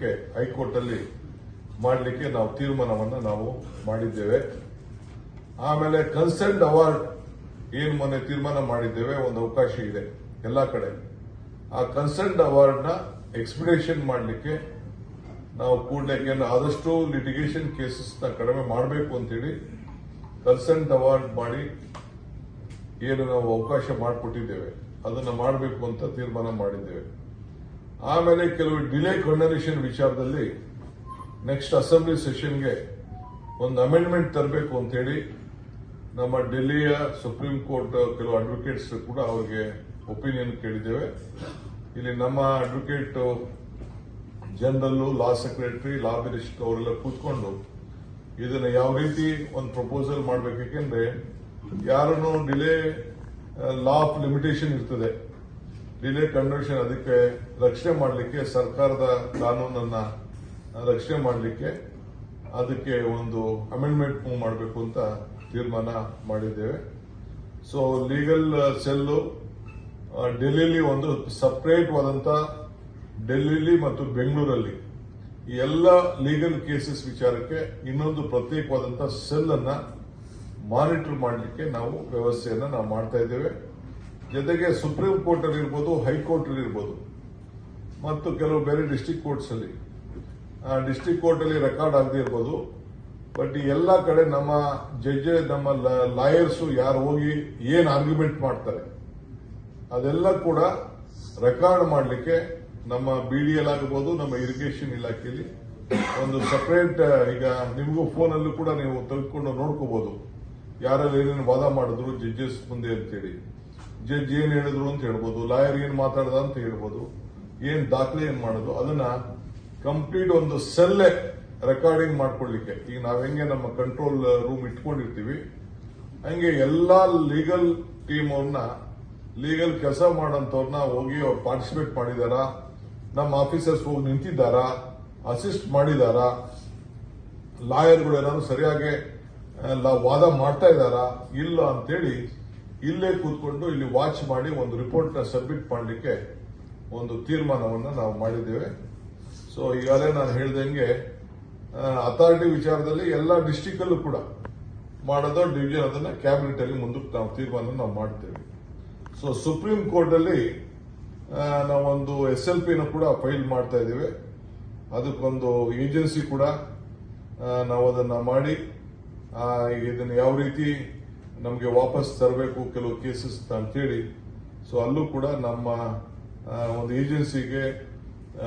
ಮಾಡಲಿಕ್ಕೆ ಹೈಕೋರ್ಟ್ ಅಲ್ಲಿ ಮಾಡಲಿಕ್ಕೆ ನಾವು ತೀರ್ಮಾನವನ್ನು ನಾವು ಮಾಡಿದ್ದೇವೆ. ಆಮೇಲೆ ಕನ್ಸರ್ನ್ಡ್ ಅವಾರ್ಡ್ ಏನು ಮೊನ್ನೆ ತೀರ್ಮಾನ ಮಾಡಿದ್ದೇವೆ, ಒಂದು ಅವಕಾಶ ಇದೆ ಎಲ್ಲಾ ಕಡೆ. ಆ ಕನ್ಸರ್ನ್ಡ್ ಅವಾರ್ಡ್ ನ ಎಕ್ಸ್ಪಿಡೇಷನ್ ಮಾಡಲಿಕ್ಕೆ ನಾವು ಕೂಡಲೇ ಆದಷ್ಟು ಲಿಟಿಗೇಷನ್ ಕೇಸಸ್ ನ ಕಡಿಮೆ ಮಾಡಬೇಕು ಅಂತೇಳಿ ಕನ್ಸರ್ನ್ಡ್ ಅವಾರ್ಡ್ ಮಾಡಿ ಏನು ನಾವು ಅವಕಾಶ ಮಾಡಿಕೊಟ್ಟಿದ್ದೇವೆ ಅದನ್ನ ಮಾಡಬೇಕು ಅಂತ ತೀರ್ಮಾನ ಮಾಡಿದ್ದೇವೆ. ಆಮೇಲೆ ಕೆಲವು ಡಿಲೇ ಕಂಡನೇಷನ್ ವಿಚಾರದಲ್ಲಿ ನೆಕ್ಸ್ಟ್ ಅಸೆಂಬ್ಲಿ ಸೆಷನ್ಗೆ ಒಂದು ಅಮೆಂಡ್ಮೆಂಟ್ ತರಬೇಕು ಅಂತೇಳಿ ನಮ್ಮ ಡೆಲ್ಲಿಯ ಸುಪ್ರೀಂ ಕೋರ್ಟ್ ಕೆಲವು ಅಡ್ವೊಕೇಟ್ಸ್ ಕೂಡ ಅವರಿಗೆ ಒಪಿನಿಯನ್ ಕೇಳಿದ್ದೇವೆ. ಇಲ್ಲಿ ನಮ್ಮ ಅಡ್ವೊಕೇಟ್ ಜನರಲ್, ಲಾ ಸೆಕ್ರೆಟರಿ, ಲಾ ಮಿನಿಸ್ಟರ್ ಅವರೆಲ್ಲ ಕೂತ್ಕೊಂಡು ಇದನ್ನ ಯಾವ ರೀತಿ ಒಂದು ಪ್ರಪೋಸಲ್ ಮಾಡಬೇಕು. ಯಾಕೆಂದ್ರೆ ಯಾರನ್ನು ಡಿಲೇ ಲಾ ಆಫ್ ಲಿಮಿಟೇಷನ್ ಇರ್ತದೆ, ಡಿಲೇ ಕನ್ವರ್ಷನ್, ಅದಕ್ಕೆ ರಕ್ಷಣೆ ಮಾಡಲಿಕ್ಕೆ ಸರ್ಕಾರದ ಕಾನೂನನ್ನ ರಕ್ಷಣೆ ಮಾಡಲಿಕ್ಕೆ ಅದಕ್ಕೆ ಒಂದು ಅಮೆಂಡ್ಮೆಂಟ್ ಮೂವ್ ಮಾಡಬೇಕು ಅಂತ ತೀರ್ಮಾನ ಮಾಡಿದ್ದೇವೆ. ಸೊ ಲೀಗಲ್ ಸೆಲ್ಲು ಡೆಲ್ಲಿಲಿ ಒಂದು ಸಪರೇಟ್ ಆದಂತ, ಡೆಲ್ಲಿಲಿ ಮತ್ತು ಬೆಂಗಳೂರಲ್ಲಿ ಈ ಎಲ್ಲ ಲೀಗಲ್ ಕೇಸಸ್ ವಿಚಾರಕ್ಕೆ ಇನ್ನೊಂದು ಪ್ರತ್ಯೇಕವಾದಂತಹ ಸೆಲ್ ಅನ್ನ ಮಾನಿಟರ್ ಮಾಡಲಿಕ್ಕೆ ನಾವು ವ್ಯವಸ್ಥೆಯನ್ನ ನಾವು ಮಾಡ್ತಾ ಇದ್ದೇವೆ. ಜೊತೆಗೆ ಸುಪ್ರೀಂ ಕೋರ್ಟ್ ಅಲ್ಲಿ ಇರ್ಬೋದು, ಹೈಕೋರ್ಟ್ ಅಲ್ಲಿ ಇರ್ಬೋದು ಮತ್ತು ಕೆಲವು ಬೇರೆ ಡಿಸ್ಟ್ರಿಕ್ಟ್ ಕೋರ್ಟ್ಸ್ ಅಲ್ಲಿ, ಡಿಸ್ಟ್ರಿಕ್ಟ್ ಕೋರ್ಟ್ ಅಲ್ಲಿ ರೆಕಾರ್ಡ್ ಆಗದೆ ಇರ್ಬೋದು. ಬಟ್ ಈ ಎಲ್ಲಾ ಕಡೆ ನಮ್ಮ ಜಡ್ಜ್, ನಮ್ಮ ಲಾಯರ್ಸ್ ಯಾರು ಹೋಗಿ ಏನ್ ಆರ್ಗ್ಯುಮೆಂಟ್ ಮಾಡ್ತಾರೆ ಅದೆಲ್ಲ ಕೂಡ ರೆಕಾರ್ಡ್ ಮಾಡಲಿಕ್ಕೆ ನಮ್ಮ ಬಿಡಿಎಲ್ ಆಗಬಹುದು, ನಮ್ಮ ಇರಿಗೇಷನ್ ಇಲಾಖೆಯಲ್ಲಿ ಒಂದು ಸಪರೇಟ್, ಈಗ ನಿಮಗೂ ಫೋನ್ ಅಲ್ಲೂ ಕೂಡ ನೀವು ತೆಗೆದುಕೊಂಡು ನೋಡ್ಕೋಬಹುದು ಯಾರಲ್ಲಿ ಏನೇನು ವಾದ ಮಾಡಿದ್ರು ಜಡ್ಜಸ್ ಮುಂದೆ ಅಂತೇಳಿ. ಜಡ್ಜ್ ಏನ್ ಹೇಳಿದ್ರು ಅಂತ ಹೇಳ್ಬೋದು, ಲಾಯರ್ ಏನ್ ಮಾತಾಡ್ದ ಅಂತ ಹೇಳ್ಬೋದು, ಏನ್ ದಾಖಲೆ ಏನ್ ಮಾಡೋದು ಅದನ್ನ ಕಂಪ್ಲೀಟ್ ಒಂದು ಸೆಲ್ಲೇ ರೆಕಾರ್ಡಿಂಗ್ ಮಾಡ್ಕೊಳ್ಳಿಕ್ಕೆ. ಈಗ ನಾವ್ ಹೆಂಗೆ ನಮ್ಮ ಕಂಟ್ರೋಲ್ ರೂಮ್ ಇಟ್ಕೊಂಡಿರ್ತೀವಿ ಹಂಗೆ ಎಲ್ಲಾ ಲೀಗಲ್ ಟೀಮ್ ಅವ್ರನ್ನ, ಲೀಗಲ್ ಕೆಲಸ ಮಾಡೋಂಥವ್ರನ್ನ ಹೋಗಿ ಅವ್ರು ಪಾರ್ಟಿಸಿಪೇಟ್ ಮಾಡಿದಾರಾ, ನಮ್ಮ ಆಫೀಸರ್ಸ್ ಹೋಗಿ ನಿಂತಿದ್ದಾರಾ, ಅಸಿಸ್ಟ್ ಮಾಡಿದಾರಾ, ಲಾಯರ್ಗಳು ಏನಾದ್ರು ಸರಿಯಾಗಿ ವಾದ ಮಾಡ್ತಾ ಇದ್ದಾರಾ ಇಲ್ಲ ಅಂತೇಳಿ ಇಲ್ಲೇ ಕೂತ್ಕೊಂಡು ಇಲ್ಲಿ ವಾಚ್ ಮಾಡಿ ಒಂದು ರಿಪೋರ್ಟ್ ನ ಸಬ್ಮಿಟ್ ಮಾಡಲಿಕ್ಕೆ ಒಂದು ತೀರ್ಮಾನವನ್ನು ನಾವು ಮಾಡಿದ್ದೇವೆ. ಸೊ ಈಗಾಗಲೇ ನಾನು ಹೇಳ್ದಂಗೆ ಅಥಾರಿಟಿ ವಿಚಾರದಲ್ಲಿ ಎಲ್ಲ ಡಿಸ್ಟಿಕ್ ಅಲ್ಲೂ ಕೂಡ ಮಾಡೋದು ಡಿವಿಷನ್, ಅದನ್ನ ಕ್ಯಾಬಿನೆಟ್ ಅಲ್ಲಿ ಮುಂದಕ್ಕೆ ನಾವು ತೀರ್ಮಾನ ನಾವು ಮಾಡ್ತೇವೆ. ಸೊ ಸುಪ್ರೀಂ ಕೋರ್ಟ್ ಅಲ್ಲಿ ನಾವೊಂದು SLP ನ ಕೂಡ ಫೈಲ್ ಮಾಡ್ತಾ ಇದ್ದೇವೆ. ಅದಕ್ಕೊಂದು ಏಜೆನ್ಸಿ ಕೂಡ ನಾವು ಅದನ್ನ ಮಾಡಿ ಇದನ್ನು ಯಾವ ರೀತಿ ನಮಗೆ ವಾಪಸ್ ತರಬೇಕು ಕೆಲವು ಕೇಸಸ್ ಅಂತೇಳಿ, ಸೊ ಅಲ್ಲೂ ಕೂಡ ನಮ್ಮ ಒಂದು ಏಜೆನ್ಸಿಗೆ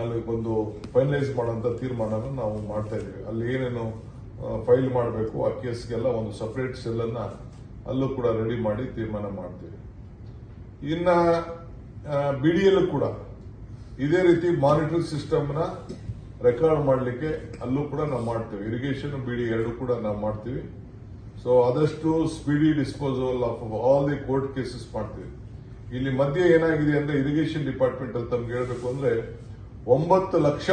ಅಲ್ಲಿ ಒಂದು ಫೈನಲೈಸ್ ಮಾಡುವಂತ ತೀರ್ಮಾನ ನಾವು ಮಾಡ್ತಾ ಇದ್ದೀವಿ. ಅಲ್ಲಿ ಏನೇನು ಫೈಲ್ ಮಾಡಬೇಕು ಆ ಕೇಸ್ಗೆಲ್ಲ ಒಂದು ಸಪರೇಟ್ ಸೆಲ್ ಅನ್ನ ಅಲ್ಲೂ ಕೂಡ ರೆಡಿ ಮಾಡಿ ತೀರ್ಮಾನ ಮಾಡ್ತೀವಿ. ಇನ್ನ ಬಿಡಿಎಲ್ ಕೂಡ ಇದೇ ರೀತಿ ಮಾನಿಟರಿಂಗ್ ಸಿಸ್ಟಮ್ ನ ರೆಕಾರ್ಡ್ ಮಾಡಲಿಕ್ಕೆ ಅಲ್ಲೂ ಕೂಡ ನಾವು ಮಾಡ್ತೀವಿ. ಇರಿಗೇಷನ್, ಬಿಡಿ ಎರಡು ಕೂಡ ನಾವು ಮಾಡ್ತೀವಿ. ಸೊ ಆದಷ್ಟು speedy disposal of all the court cases ಮಾಡ್ತೀವಿ. ಇಲ್ಲಿ ಮಧ್ಯೆ ಏನಾಗಿದೆ ಅಂದ್ರೆ ಇರಿಗೇಷನ್ ಡಿಪಾರ್ಟ್ಮೆಂಟ್ ಅಲ್ಲಿ ತಮ್ಗೆ ಹೇಳ್ಬೇಕು ಅಂದ್ರೆ 9 ಲಕ್ಷ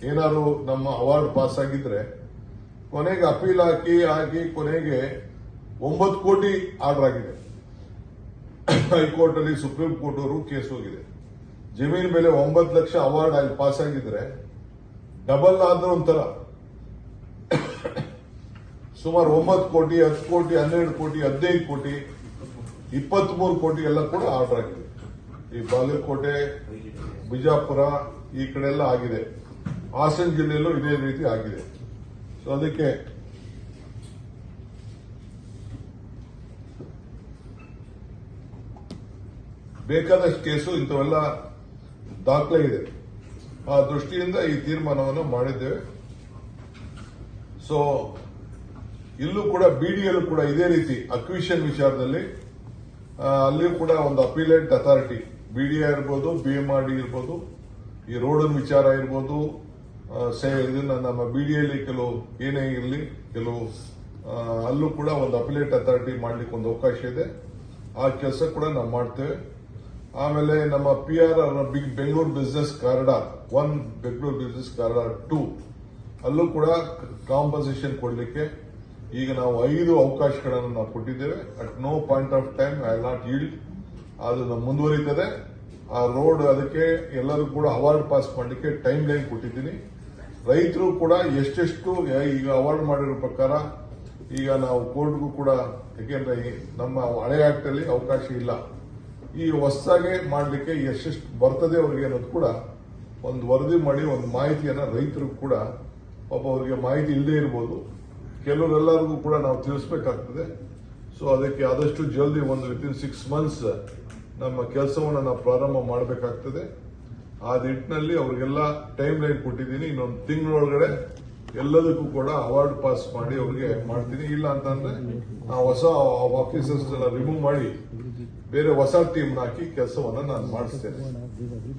ಏನಾದ್ರು ನಮ್ಮ ಅವಾರ್ಡ್ ಪಾಸ್ ಆಗಿದ್ರೆ ಕೊನೆಗೆ ಅಪೀಲ್ ಆಗಿ ಕೊನೆಗೆ 9 ಕೋಟಿ ಆರ್ಡರ್ ಆಗಿದೆ. ಹೈಕೋರ್ಟ್ ಅಲ್ಲಿ ಸುಪ್ರೀಂ ಕೋರ್ಟ್ ಅವರು ಕೇಸ್ ಹೋಗಿದೆ. ಜಮೀನ್ ಮೇಲೆ 9 ಲಕ್ಷ ಅವಾರ್ಡ್ ಅಲ್ಲಿ ಪಾಸ್ ಆಗಿದ್ರೆ ಡಬಲ್ ಆದ್ರೆ ಒಂಥರ ಸುಮಾರು 9 ಕೋಟಿ, 10 ಕೋಟಿ, 12 ಕೋಟಿ, 15 ಕೋಟಿ, 23 ಕೋಟಿ ಎಲ್ಲ ಕೂಡ ಆರ್ಡರ್ ಆಗಿದೆ. ಈ ಬಾಗಲಕೋಟೆ, ಬಿಜಾಪುರ ಈ ಕಡೆ ಎಲ್ಲ ಆಗಿದೆ. ಹಾಸನ ಜಿಲ್ಲೆಯಲ್ಲೂ ಇದೇ ರೀತಿ ಆಗಿದೆ. ಸೊ ಅದಕ್ಕೆ ಬೇಕಾದಷ್ಟು ಕೇಸು ಇಂಥವೆಲ್ಲ ದಾಖಲೆ ಇದೆ. ಆ ದೃಷ್ಟಿಯಿಂದ ಈ ತೀರ್ಮಾನವನ್ನು ಮಾಡಿದ್ದೇವೆ. ಸೊ ಇಲ್ಲೂ ಕೂಡ ಬಿಡಿಎಲ್ ಕೂಡ ಇದೇ ರೀತಿ ಅಕ್ವಿಷನ್ ವಿಚಾರದಲ್ಲಿ ಅಲ್ಲಿ ಕೂಡ ಒಂದು ಅಪೀಲೇಟ್ ಅಥಾರಿಟಿ, ಬಿಡಿಎ ಇರ್ಬೋದು, BMRD ಇರ್ಬೋದು, ಈ ರೋಡ್ ವಿಚಾರ ಇರ್ಬೋದು, ಇದನ್ನ ನಮ್ಮ ಬಿಡಿಎಲ್ಲಿ ಕೆಲವು ಏನೇ ಇರಲಿ ಕೆಲವು ಅಲ್ಲೂ ಕೂಡ ಒಂದು ಅಪೀಲೇಟ್ ಅಥಾರಿಟಿ ಮಾಡ್ಲಿಕ್ಕೆ ಒಂದು ಅವಕಾಶ ಇದೆ. ಆ ಕೆಲಸ ಕೂಡ ನಾವು ಮಾಡ್ತೇವೆ. ಆಮೇಲೆ ನಮ್ಮ PRR Bengaluru business corridor 1, Bengaluru business corridor 2 ಅಲ್ಲೂ ಕೂಡ ಕಾಂಪನ್ಸೇಷನ್ ಕೊಡಲಿಕ್ಕೆ ಈಗ ನಾವು 5 ಅವಕಾಶಗಳನ್ನು ನಾವು ಕೊಟ್ಟಿದ್ದೇವೆ. At no point of time I not yield, ಅದು ಮುಂದುವರಿತದೆ. ಆ ರೋಡ್ ಅದಕ್ಕೆ ಎಲ್ಲರೂ ಕೂಡ ಅವಾರ್ಡ್ ಪಾಸ್ ಮಾಡಲಿಕ್ಕೆ ಟೈಮ್ ಲೈನ್ ಕೊಟ್ಟಿದ್ದೀನಿ. ರೈತರು ಕೂಡ ಎಷ್ಟೆಷ್ಟು ಈಗ ಅವಾರ್ಡ್ ಮಾಡಿರೋ ಪ್ರಕಾರ ಈಗ ನಾವು ಕೋರ್ಟ್ಗೂ ಕೂಡ, ಯಾಕೆಂದ್ರೆ ನಮ್ಮ ಹಳೆ ಆಕ್ಟ್ ಅಲ್ಲಿ ಅವಕಾಶ ಇಲ್ಲ. ಈ ಹೊಸದಾಗಿ ಮಾಡಲಿಕ್ಕೆ ಎಷ್ಟೆಷ್ಟು ಬರ್ತದೆ ಅವ್ರಿಗೆ ಅನ್ನೋದು ಕೂಡ ಒಂದು ವರದಿ ಮಾಡಿ ಒಂದು ಮಾಹಿತಿಯನ್ನ ರೈತರು ಕೂಡ, ಪಾಪ ಅವರಿಗೆ ಮಾಹಿತಿ ಇಲ್ಲದೆ ಇರ್ಬೋದು, ಕೆಲವರೆಲ್ಲರಿಗೂ ಕೂಡ ನಾವು ತಿಳಿಸಬೇಕಾಗ್ತದೆ. ಸೊ ಅದಕ್ಕೆ ಆದಷ್ಟು ಜಲ್ದಿ ಒಂದು ವಿತಿನ್ 6 months ನಮ್ಮ ಕೆಲಸವನ್ನು ನಾವು ಪ್ರಾರಂಭ ಮಾಡಬೇಕಾಗ್ತದೆ. ಆ ನಿಟ್ಟಿನಲ್ಲಿ ಅವರಿಗೆಲ್ಲ ಟೈಮ್ ಲೈನ್ ಕೊಟ್ಟಿದ್ದೀನಿ. ಇನ್ನೊಂದು ತಿಂಗಳೊಳಗಡೆ ಎಲ್ಲದಕ್ಕೂ ಕೂಡ ಅವಾರ್ಡ್ ಪಾಸ್ ಮಾಡಿ ಅವರಿಗೆ ಮಾಡ್ತೀನಿ. ಇಲ್ಲ ಅಂತಂದ್ರೆ ಆ ಹೊಸ ಆಫೀಸರ್ಸ್ ರಿಮೂವ್ ಮಾಡಿ ಬೇರೆ ಹೊಸ ಟೀಮ್ ಹಾಕಿ ಕೆಲಸವನ್ನ ನಾನು ಮಾಡಿಸ್ತೇನೆ.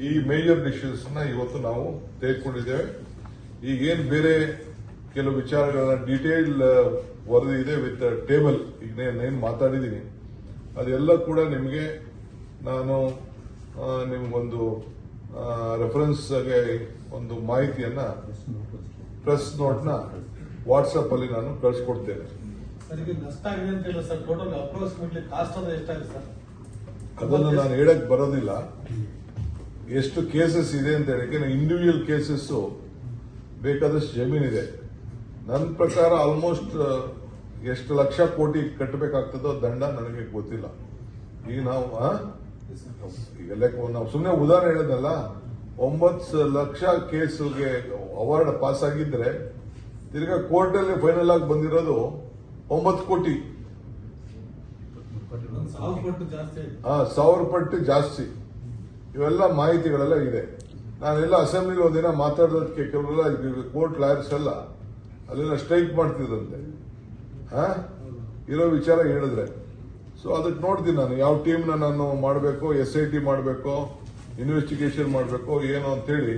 ಈ ಮೇಜರ್ ಡಿಸಿಷನ್ಸ್ ನ ಇವತ್ತು ನಾವು ತೆಗೆದುಕೊಂಡಿದ್ದೇವೆ. ಈಗೇನು ಬೇರೆ ಕೆಲವು ವಿಚಾರಗಳನ್ನ ಡೀಟೇಲ್ ವರದಿ ಇದೆ ವಿತ್ ಟೇಬಲ್, ಈಗ ಏನು ಮಾತಾಡಿದ್ದೀನಿ ಅದೆಲ್ಲ ಕೂಡ ನಿಮಗೆ ನಾನು ನಿಮ್ಗೊಂದು ರೆಫರೆನ್ಸ್ ಒಂದು ಮಾಹಿತಿಯನ್ನ ಪ್ರೆಸ್ ನೋಟ್ ನ ವಾಟ್ಸ್ಆಪ್ ಅಲ್ಲಿ ನಾನು ಕಳಿಸ್ಕೊಡ್ತೇನೆ. ಅದನ್ನು ನಾನು ಹೇಳಕ್ ಬರೋದಿಲ್ಲ ಎಷ್ಟು ಕೇಸಸ್ ಇದೆ ಅಂತ ಹೇಳಿ. ಇಂಡಿವಿಜುವಲ್ ಕೇಸಸ್ ಬೇಕಾದಷ್ಟು ಜಮೀನಿದೆ. ನನ್ನ ಪ್ರಕಾರ ಆಲ್ಮೋಸ್ಟ್ ಎಷ್ಟು ಲಕ್ಷ ಕೋಟಿ ಕಟ್ಟಬೇಕಾಗ್ತದೋ ದಂಡ ನನಗೆ ಗೊತ್ತಿಲ್ಲ. ಈಗ ನಾವು ನಾವು ಸುಮ್ಮನೆ ಉದಾಹರಣೆ ಹೇಳಿದ್ನಲ್ಲ, 9 ಲಕ್ಷ ಕೇಸ್ಗೆ ಅವಾರ್ಡ್ ಪಾಸ್ ಆಗಿದ್ರೆ ತಿರ್ಗಾ ಕೋರ್ಟ್ ಅಲ್ಲಿ ಫೈನಲ್ ಆಗಿ ಬಂದಿರೋದು 9 ಕೋಟಿ. 1000 ಪಟ್ಟು ಜಾಸ್ತಿ. ಇವೆಲ್ಲ ಮಾಹಿತಿಗಳೆಲ್ಲ ಇದೆ. ನಾನೆಲ್ಲ ಅಸೆಂಬ್ಲಿ ಒಂದಿನ ಮಾತಾಡೋದಕ್ಕೆ ಕೆಲವರೆಲ್ಲ ಕೋರ್ಟ್ ಲಾಯರ್ಸ್ ಎಲ್ಲ ಅಲ್ಲೆಲ್ಲ ಸ್ಟ್ರೈಕ್ ಮಾಡ್ತಿದ್ರಂತೆ ಇರೋ ವಿಚಾರ ಹೇಳಿದ್ರೆ. ಸೊ ಅದಕ್ಕೆ ನೋಡ್ತೀನಿ ನಾನು ಯಾವ ಟೀಮ್ನ ನಾನು ಮಾಡಬೇಕು, SIT ಮಾಡಬೇಕು, ಇನ್ವೆಸ್ಟಿಗೇಷನ್ ಮಾಡಬೇಕು ಏನು ಅಂತೇಳಿ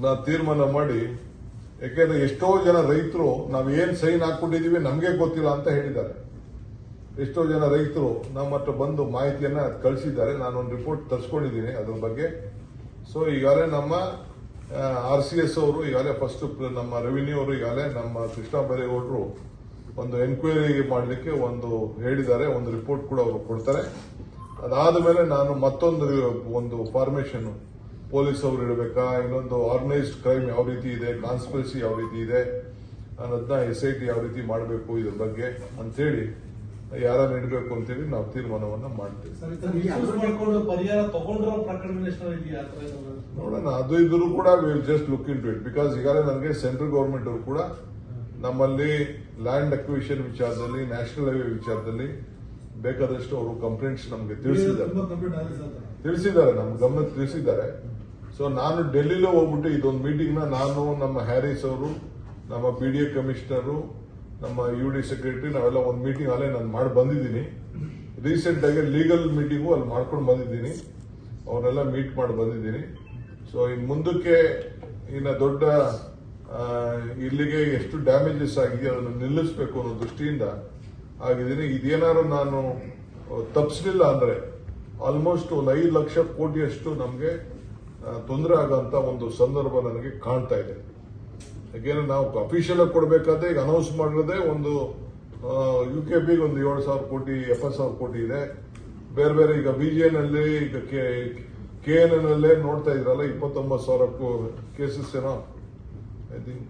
ನಾ ತೀರ್ಮಾನ ಮಾಡಿ. ಯಾಕೆಂದ್ರೆ ಎಷ್ಟೋ ಜನ ರೈತರು ನಾವೇನ್ ಸೈನ್ ಹಾಕೊಂಡಿದೀವಿ ನಮ್ಗೆ ಗೊತ್ತಿಲ್ಲ ಅಂತ ಹೇಳಿದ್ದಾರೆ. ಎಷ್ಟೋ ಜನ ರೈತರು ನಮ್ಮ ಹತ್ರ ಬಂದು ಮಾಹಿತಿಯನ್ನ ಕಳಿಸಿದ್ದಾರೆ. ನಾನೊಂದು ರಿಪೋರ್ಟ್ ತರಿಸ್ಕೊಂಡಿದ್ದೀನಿ ಅದ್ರ ಬಗ್ಗೆ. ಸೊ ಈಗಾಗಲೇ ನಮ್ಮ RCS ಅವರು ಈಗಾಗಲೇ ಫಸ್ಟ್ ನಮ್ಮ ರೆವಿನ್ಯೂ ಅವರು ಈಗಾಗಲೇ ನಮ್ಮ ಕೃಷ್ಣ ಬೈರೇಗೌಡರು ಒಂದು ಎನ್ಕ್ವೈರಿ ಮಾಡಲಿಕ್ಕೆ ಒಂದು ಹೇಳಿದ್ದಾರೆ. ಒಂದು ರಿಪೋರ್ಟ್ ಕೂಡ ಅವರು ಕೊಡ್ತಾರೆ. ಅದಾದ ಮೇಲೆ ನಾನು ಒಂದು ಫಾರ್ಮೇಶನ್ ಪೊಲೀಸ್ ಅವರು ಇಡಬೇಕಾ, ಇನ್ನೊಂದು ಆರ್ಗನೈಸ್ಡ್ ಕ್ರೈಮ್ ಯಾವ ರೀತಿ ಇದೆ, ಕಾನ್ಸ್ಪಿರಸಿ ಯಾವ ರೀತಿ ಇದೆ ಅನ್ನೋದನ್ನ SIT ಯಾವ ರೀತಿ ಮಾಡಬೇಕು ಇದ್ರ ಬಗ್ಗೆ ಅಂತೇಳಿ ಯಾರನ್ನ ಇಡಬೇಕು ಅಂತೇಳಿ ನಾವು ತೀರ್ಮಾನವನ್ನ ಮಾಡ್ತೇವೆ. ನೋಡೋಣ, ಅದು ಇದ್ರು ಕೂಡ will just look into it. Because ಈಗಾಗಲೇ ನನಗೆ ಸೆಂಟ್ರಲ್ ಗವರ್ಮೆಂಟ್ ಅವರು ಕೂಡ ನಮ್ಮಲ್ಲಿ ಲ್ಯಾಂಡ್ ಅಕ್ವಿಷನ್ ವಿಚಾರದಲ್ಲಿ, ನ್ಯಾಷನಲ್ ಹೈವೇ ವಿಚಾರದಲ್ಲಿ ಬೇಕಾದಷ್ಟು ಅವರು ಕಂಪ್ಲೇಂಟ್ಸ್ ನಮಗೆ ತಿಳಿಸಿದ್ದಾರೆ, ನಮ್ಮ ಗಮನಕ್ಕೆ ತಿಳಿಸಿದ್ದಾರೆ. ಸೊ ನಾನು ಡೆಲ್ಲಿಲೂ ಹೋಗ್ಬಿಟ್ಟು ಇದೊಂದು ಮೀಟಿಂಗ್ ನಾನು ನಮ್ಮ ಹ್ಯಾರಿಸ್ ಅವರು, ನಮ್ಮ PDA ಕಮಿಷನರು, ನಮ್ಮ UD ಸೆಕ್ರೆಟರಿ ನಾವೆಲ್ಲ ಒಂದು ಮೀಟಿಂಗ್ ಅಲ್ಲೇ ನಾನು ಮಾಡಿ ಬಂದಿದ್ದೀನಿ. ರೀಸೆಂಟ್ ಆಗಿ ಲೀಗಲ್ ಮೀಟಿಂಗು ಅಲ್ಲಿ ಮಾಡ್ಕೊಂಡು ಬಂದಿದ್ದೀನಿ. ಅವನ್ನೆಲ್ಲ ಮೀಟ್ ಮಾಡಿ ಬಂದಿದ್ದೀನಿ. ಸೊ ಇನ್ನು ಮುಂದಕ್ಕೆ ದೊಡ್ಡ ಇಲ್ಲಿಗೆ ಎಷ್ಟು ಡ್ಯಾಮೇಜಸ್ ಆಗಿದೆ ಅದನ್ನು ನಿಲ್ಲಿಸಬೇಕು ಅನ್ನೋ ದೃಷ್ಟಿಯಿಂದ ಆಗಿದ್ದೀನಿ. ಇದೇನಾದ್ರು ನಾನು ತಪ್ಪಿಸಲಿಲ್ಲ ಅಂದ್ರೆ ಆಲ್ಮೋಸ್ಟ್ ಒಂದು 5 ಲಕ್ಷ ಕೋಟಿಯಷ್ಟು ನಮಗೆ ತೊಂದರೆ ಆಗೋಂತ ಒಂದು ಸಂದರ್ಭ ನನಗೆ ಕಾಣ್ತಾ ಇದೆ. ಯಾಕೆಂದ್ರೆ ನಾವು ಅಫಿಷಿಯಲ್ ಆಗಿ ಕೊಡಬೇಕಾದ್ರೆ ಈಗ ಅನೌನ್ಸ್ ಮಾಡಿರೋದೇ ಒಂದು UKBಗೆ ಒಂದು 7,000 ಕೋಟಿ 70,000 ಕೋಟಿ ಇದೆ. ಬೇರೆ ಬೇರೆ ಈಗ BJN ಅಲ್ಲಿ ಈಗ KNN ಅಲ್ಲೇ ನೋಡ್ತಾ ಇದ್ರಲ್ಲ 29,000 ಕೇಸಸ್ ಏನೋ ಐ ಥಿಂಕ್.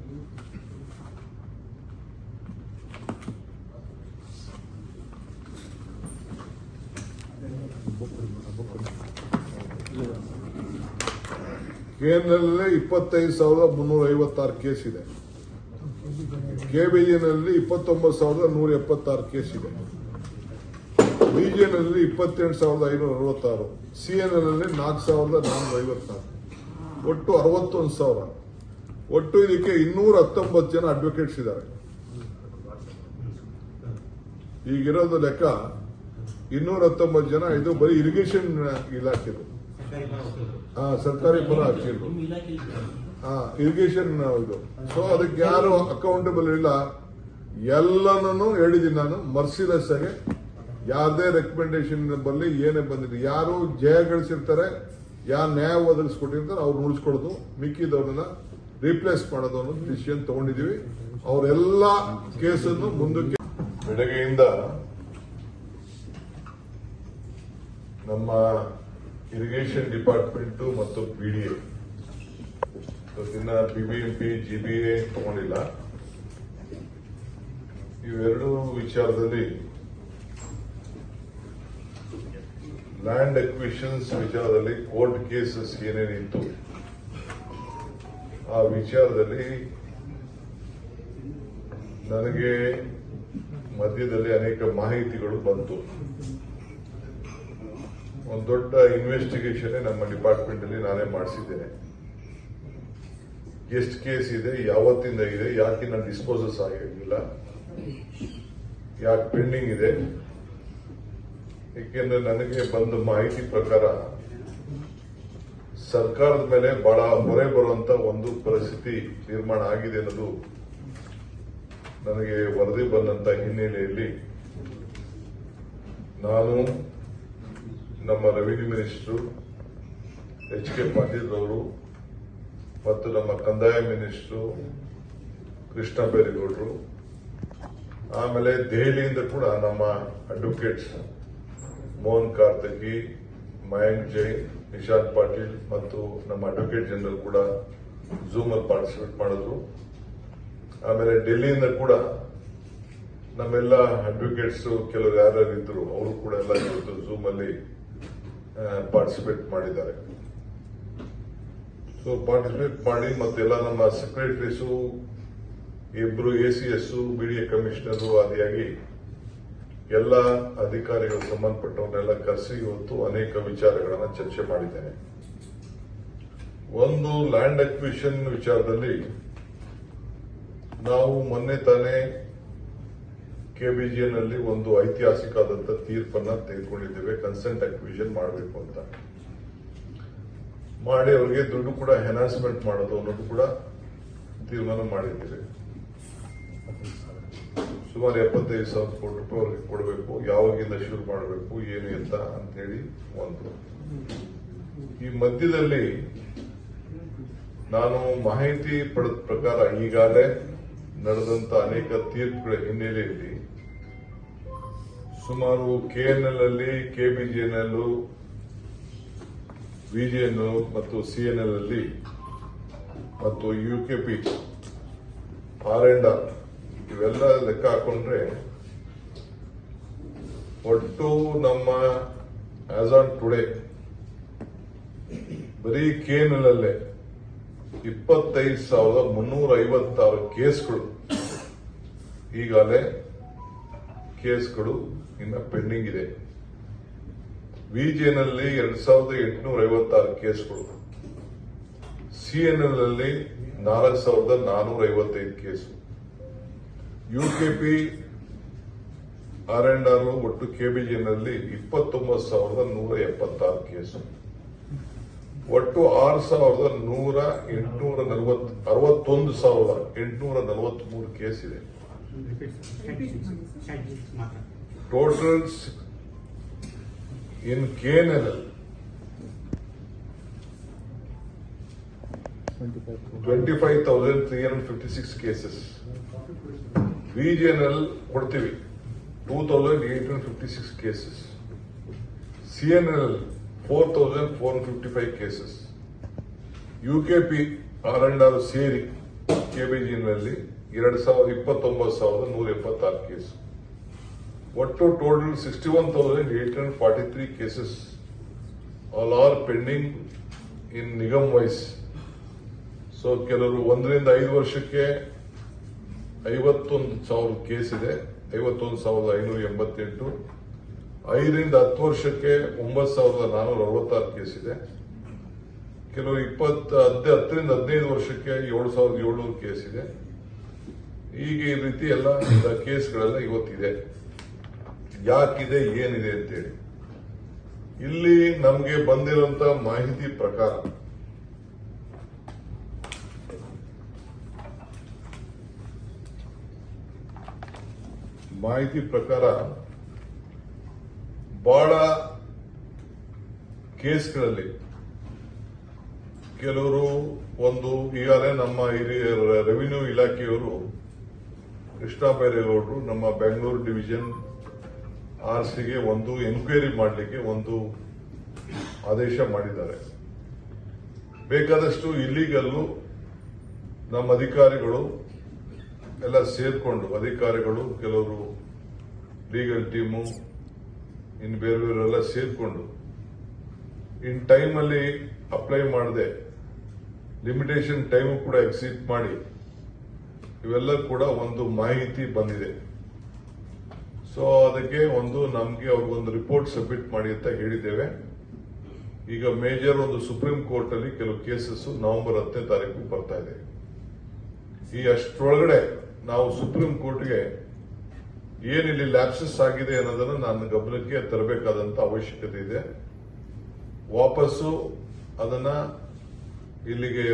KNL 25,356 ಕೇಸ್ ಇದೆ. KBJN ಅಲ್ಲಿ 29,176 ಕೇಸ್ ಇದೆ. BJN ಅಲ್ಲಿ 28,566, CNL ಅಲ್ಲಿ 4,454, ಒಟ್ಟು 61,000. ಒಟ್ಟು ಇದಕ್ಕೆ 219 ಜನ ಅಡ್ವೊಕೇಟ್ಸ್ ಇದ್ದಾರೆ. ಈಗಿರೋದು ಲೆಕ್ಕ 219 ಜನ. ಇದು ಬರೀ ಇರಿಗೇಷನ್ ಇಲಾಖೆದು, ಸರ್ಕಾರಿ ಪರ ಹಾಕಿದ್ರು ಇರಿಗೇಷನ್ ಇದು. ಸೊ ಅದಕ್ಕೆ ಯಾರು ಅಕೌಂಟಬಲ್ ಇಲ್ಲ. ಎಲ್ಲನೂ ಹೇಳಿದ್ದೀನಿ ನಾನು ಮರ್ಸಿಲೆಸ್ ಆಗಿ. ಯಾರದೇ ರೆಕಮೆಂಡೇಶನ್ ಬರಲಿ ಏನೇ ಬಂದಿಲ್ಲ, ಯಾರು ಜಯ ಗಳಿಸಿರ್ತಾರೆ, ಯಾರು ನ್ಯಾಯ ಒದಗಿಸ್ಕೊಟ್ಟಿರ್ತಾರೆ ಅವ್ರು ಉಳಿಸ್ಕೊಡೋದು, ಮಿಕ್ಕಿದವ್ರನ್ನ ರೀಪ್ಲೇಸ್ ಮಾಡೋದು ಅನ್ನೋ ಡಿಸಿಷನ್ ತಗೊಂಡಿದೀವಿ. ಅವರೆಲ್ಲ ಕೇಸನ್ನು ಮುಂದಕ್ಕೆ ಬೆಳಗ್ಗೆಯಿಂದ ನಮ್ಮ ಇರಿಗೇಷನ್ ಡಿಪಾರ್ಟ್ಮೆಂಟ್ ಮತ್ತು PDA ಇನ್ನ BBMP GBA ತಗೊಂಡಿಲ್ಲ. ಇವೆರಡು ವಿಚಾರದಲ್ಲಿ ಲ್ಯಾಂಡ್ ಅಕ್ವಿಷನ್ಸ್ ವಿಚಾರದಲ್ಲಿ ಕೋರ್ಟ್ ಕೇಸಸ್ ಏನೇನಿತ್ತು ಆ ವಿಚಾರದಲ್ಲಿ ನನಗೆ ಮಧ್ಯದಲ್ಲಿ ಅನೇಕ ಮಾಹಿತಿಗಳು ಬಂತು. ಒಂದು ದೊಡ್ಡ ಇನ್ವೆಸ್ಟಿಗೇಷನ್ ನಮ್ಮ ಡಿಪಾರ್ಟ್ಮೆಂಟ್ ಅಲ್ಲಿ ನಾನೇ ಮಾಡಿಸಿದ್ದೇನೆ. ಎಷ್ಟು ಕೇಸ್ ಇದೆ, ಯಾವತ್ತಿಂದ ಇದೆ, ಯಾಕಿನ್ನ ಡಿಸ್ಪೋಸಸ್ ಆಗಿಲ್ಲ, ಯಾಕೆ ಪೆಂಡಿಂಗ್ ಇದೆ. ಏಕೆಂದ್ರೆ ನನಗೆ ಬಂದ ಮಾಹಿತಿ ಪ್ರಕಾರ ಸರ್ಕಾರದ ಮೇಲೆ ಬಹಳ ಹೊರೆ ಬರುವಂತ ಒಂದು ಪರಿಸ್ಥಿತಿ ನಿರ್ಮಾಣ ಆಗಿದೆ ಅನ್ನೋದು ನನಗೆ ವರದಿ ಬಂದಂತ ಹಿನ್ನೆಲೆಯಲ್ಲಿ ನಾನು ನಮ್ಮ ರೆವಿನ್ಯೂ ಮಿನಿಸ್ಟರ್ HK ಪಾಟೀಲ್ ಅವರು ಮತ್ತು ನಮ್ಮ ಕಂದಾಯ ಮಿನಿಸ್ಟರ್ ಕೃಷ್ಣ ಬೈರೇಗೌಡರು, ಆಮೇಲೆ ದೆಹಲಿಯಿಂದ ಕೂಡ ನಮ್ಮ ಅಡ್ವೊಕೇಟ್ಸ್ ಮೋಹನ್ ಕಾರ್ತಿಕಿ, ಮಯಾಂಕ್ ಜೈನ್, ನಿಶಾಂತ್ ಪಾಟೀಲ್ ಮತ್ತು ನಮ್ಮ ಅಡ್ವೊಕೇಟ್ ಜನರಲ್ ಕೂಡ ಝೂಮ್ ಅಲ್ಲಿ ಪಾರ್ಟಿಸಿಪೇಟ್ ಮಾಡಿದ್ರು. ಆಮೇಲೆ ಡೆಲ್ಲಿಯಿಂದ ಕೂಡ ನಮ್ಮೆಲ್ಲ ಅಡ್ವೊಕೇಟ್ಸ್ ಕೆಲವರು ಯಾರ್ಯಾರು ಇದ್ರು ಅವರು ಕೂಡ ಎಲ್ಲ ಇವತ್ತು ಝೂಮ್ ಅಲ್ಲಿ ಪಾರ್ಟಿಸಿಪೇಟ್ ಮಾಡಿದ್ದಾರೆ. ಸೊ ಪಾರ್ಟಿಸಿಪೇಟ್ ಮಾಡಿ ಮತ್ತೆಲ್ಲ ನಮ್ಮ ಸೆಕ್ರೆಟರೀಸು, ಇಬ್ರು ACS, BDA ಕಮಿಷನರು ಆದಿಯಾಗಿ ಎಲ್ಲ ಅಧಿಕಾರಿಗಳು ಸಂಬಂಧಪಟ್ಟವನ್ನೆಲ್ಲ ಕರೆಸಿ ಇವತ್ತು ಅನೇಕ ವಿಚಾರಗಳನ್ನ ಚರ್ಚೆ ಮಾಡಿದ್ದೇನೆ. ಒಂದು ಲ್ಯಾಂಡ್ ಅಕ್ವಿಷನ್ ವಿಚಾರದಲ್ಲಿ ನಾವು ಮೊನ್ನೆ ತಾನೇ KBGN ನಲ್ಲಿ ಒಂದು ಐತಿಹಾಸಿಕವಾದಂತ ತೀರ್ಪನ್ನ ತೆಗೆದುಕೊಂಡಿದ್ದೇವೆ. ಕನ್ಸೆಂಟ್ ಅಕ್ವಿಷನ್ ಮಾಡಬೇಕು ಅಂತ ಮಾಡಿ ಅವರಿಗೆ ದುಡ್ಡು ಕೂಡ ಎನ್ಹಾನ್ಸ್ಮೆಂಟ್ ಮಾಡೋದು ಅನ್ನೋದು ಕೂಡ ತೀರ್ಮಾನ ಮಾಡಿದ್ದೇವೆ. ಸುಮಾರು 75,000 ಕೋಟಿ ರೂಪಾಯಿ ಅವ್ರಿಗೆ ಕೊಡಬೇಕು. ಯಾವಾಗಿಂದ ಶುರು ಮಾಡಬೇಕು ಏನು ಅಂತ ಹೇಳಿ ಒಂದು. ಈ ಮಧ್ಯದಲ್ಲಿ ನಾನು ಮಾಹಿತಿ ಪಡೆದ ಪ್ರಕಾರ ಈಗಾಗಲೇ ನಡೆದಂತ ಅನೇಕ ತೀರ್ಪುಗಳ ಹಿನ್ನೆಲೆಯಲ್ಲಿ ಸುಮಾರು KNL ಅಲ್ಲಿ, KBGNL, VGN ಮತ್ತು CNL ಅಲ್ಲಿ ಮತ್ತು UKP, R&R ಇವೆಲ್ಲ ಲೆಕ್ಕ ಹಾಕೊಂಡ್ರೆ ಒಟ್ಟು ನಮ್ಮ ಆಸ್ ಆನ್ ಟುಡೇ ಬರೀ KNL ಅಲ್ಲೇ 25,356 ಕೇಸ್ಗಳು ಈಗಾಗಲೇ ಕೇಸ್ಗಳು ಇನ್ನ ಪೆಂಡಿಂಗ್ ಇದೆ. VGN ಅಲ್ಲಿ 2,856 ಕೇಸ್ಗಳು, CNL ಅಲ್ಲಿ 4,455 ಕೇಸು, UKP, R&R ಒಟ್ಟು KBGN ಅಲ್ಲಿ 29,176 ಕೇಸು, ಒಟ್ಟು 61,843 ಕೇಸ್ ಇದೆ. ಟೋಟಲ್ಸ್ ಇನ್ KNL 25,356 ಕೇಸಸ್, VGNL ಕೊಡ್ತೀವಿ 2,856 cases, CNL 4,455 cases, UKP, R&R ಸೇರಿ KBGN ನಲ್ಲಿ 29,176 ಕೇಸು, ಒಟ್ಟು total 61,843 cases. All are pending in ನಿಗಮ್ ವೈಸ್. ಸೊ ಕೆಲವರು 1 ರಿಂದ 5 ವರ್ಷಕ್ಕೆ 51,000 ಕೇಸ್ ಇದೆ, 51,588. 5 ರಿಂದ 10 ವರ್ಷಕ್ಕೆ 9,466 ಕೇಸ್ ಇದೆ. ಕೆಲವು 10 ರಿಂದ 15 ವರ್ಷಕ್ಕೆ 7,700 ಕೇಸ್ ಇದೆ. ಈಗ ಈ ರೀತಿ ಎಲ್ಲ ಕೇಸ್ಗಳೆಲ್ಲ ಇವತ್ತಿದೆ. ಯಾಕಿದೆ, ಏನಿದೆ ಅಂತೇಳಿ ಇಲ್ಲಿ ನಮಗೆ ಬಂದಿರುವಂತ ಮಾಹಿತಿ ಪ್ರಕಾರ ಬಹಳ ಕೇಸ್ಗಳಲ್ಲಿ ಕೆಲವರು ಈಗಾಗಲೇ ನಮ್ಮ ರೆವಿನ್ಯೂ ಇಲಾಖೆಯವರು ಕೃಷ್ಣ ಬೈರೇಗೌಡರು ನಮ್ಮ ಬೆಂಗಳೂರು ಡಿವಿಷನ್ RCಗೆ ಒಂದು ಎನ್ಕ್ವೈರಿ ಮಾಡಲಿಕ್ಕೆ ಒಂದು ಆದೇಶ ಮಾಡಿದ್ದಾರೆ. ಬೇಕಾದಷ್ಟು ಇಲ್ಲಿಗಲ್ಲು ನಮ್ಮ ಅಧಿಕಾರಿಗಳು ಎಲ್ಲ ಸೇರ್ಕೊಂಡು, ಅಧಿಕಾರಿಗಳು, ಕೆಲವರು ಲೀಗಲ್ ಟೀಮು, ಇನ್ನು ಬೇರೆಯವರೆಲ್ಲ ಸೇರ್ಕೊಂಡು ಇನ್ ಟೈಮ್ ಅಲ್ಲಿ ಅಪ್ಲೈ ಮಾಡದೆ ಲಿಮಿಟೇಷನ್ ಟೈಮ್ ಕೂಡ ಎಕ್ಸೀಡ್ ಮಾಡಿ ಇವೆಲ್ಲ ಕೂಡ ಒಂದು ಮಾಹಿತಿ ಬಂದಿದೆ. ಸೊ ಅದಕ್ಕೆ ನಮಗೆ ಅವ್ರಿಗೊಂದು ರಿಪೋರ್ಟ್ ಸಬ್ಮಿಟ್ ಮಾಡಿ ಅಂತ ಹೇಳಿದ್ದೇವೆ. ಈಗ ಮೇಜರ್ ಒಂದು ಸುಪ್ರೀಂ ಕೋರ್ಟ್ ಅಲ್ಲಿ ಕೆಲವು ಕೇಸಸ್ ನವೆಂಬರ್ 10ನೇ ತಾರೀಕು ಬರ್ತಾ ಇದೆ. ಈ ಅಷ್ಟರೊಳಗಡೆ ನಾವು ಸುಪ್ರೀಂ ಕೋರ್ಟ್ಗೆ ಏನಿಲ್ಲಿ ಲ್ಯಾಪ್ಸಸ್ ಆಗಿದೆ ಅನ್ನೋದನ್ನ ನನ್ನ ಗಮನಕ್ಕೆ ತರಬೇಕಾದಂತ ಅವಶ್ಯಕತೆ ಇದೆ. ವಾಪಸ್ಸು ಅದನ್ನ ಇಲ್ಲಿಗೆ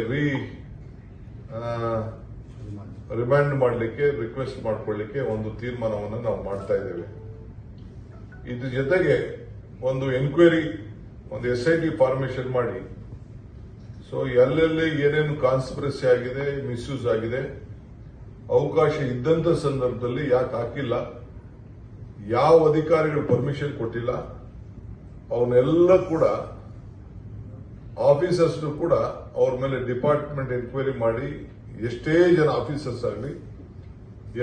ರಿಮ್ಯಾಂಡ್ ಮಾಡಲಿಕ್ಕೆ ರಿಕ್ವೆಸ್ಟ್ ಮಾಡ್ಕೊಳ್ಳಿಕ್ಕೆ ಒಂದು ತೀರ್ಮಾನವನ್ನು ನಾವು ಮಾಡ್ತಾ ಇದ್ದೇವೆ. ಇದ್ರ ಜೊತೆಗೆ ಒಂದು ಎನ್ಕ್ವೈರಿ, ಒಂದು SIT ಫಾರ್ಮೇಶನ್ ಮಾಡಿ, ಸೊ ಎಲ್ಲೆಲ್ಲಿ ಏನೇನು ಕಾನ್ಸ್ಪಿರಸಿ ಆಗಿದೆ, ಮಿಸ್ಯೂಸ್ ಆಗಿದೆ, ಅವಕಾಶ ಇದ್ದಂತ ಸಂದರ್ಭದಲ್ಲಿ ಯಾಕೆ ಹಾಕಿಲ್ಲ, ಯಾವ ಅಧಿಕಾರಿಗಳು ಪರ್ಮಿಷನ್ ಕೊಟ್ಟಿಲ್ಲ, ಅವನ್ನೆಲ್ಲ ಕೂಡ ಆಫೀಸರ್ಸ್ ಕೂಡ ಅವ್ರ ಮೇಲೆ ಡಿಪಾರ್ಟ್ಮೆಂಟ್ ಎನ್ಕ್ವೈರಿ ಮಾಡಿ, ಎಷ್ಟೇ ಜನ ಆಫೀಸರ್ಸ್ ಆಗಲಿ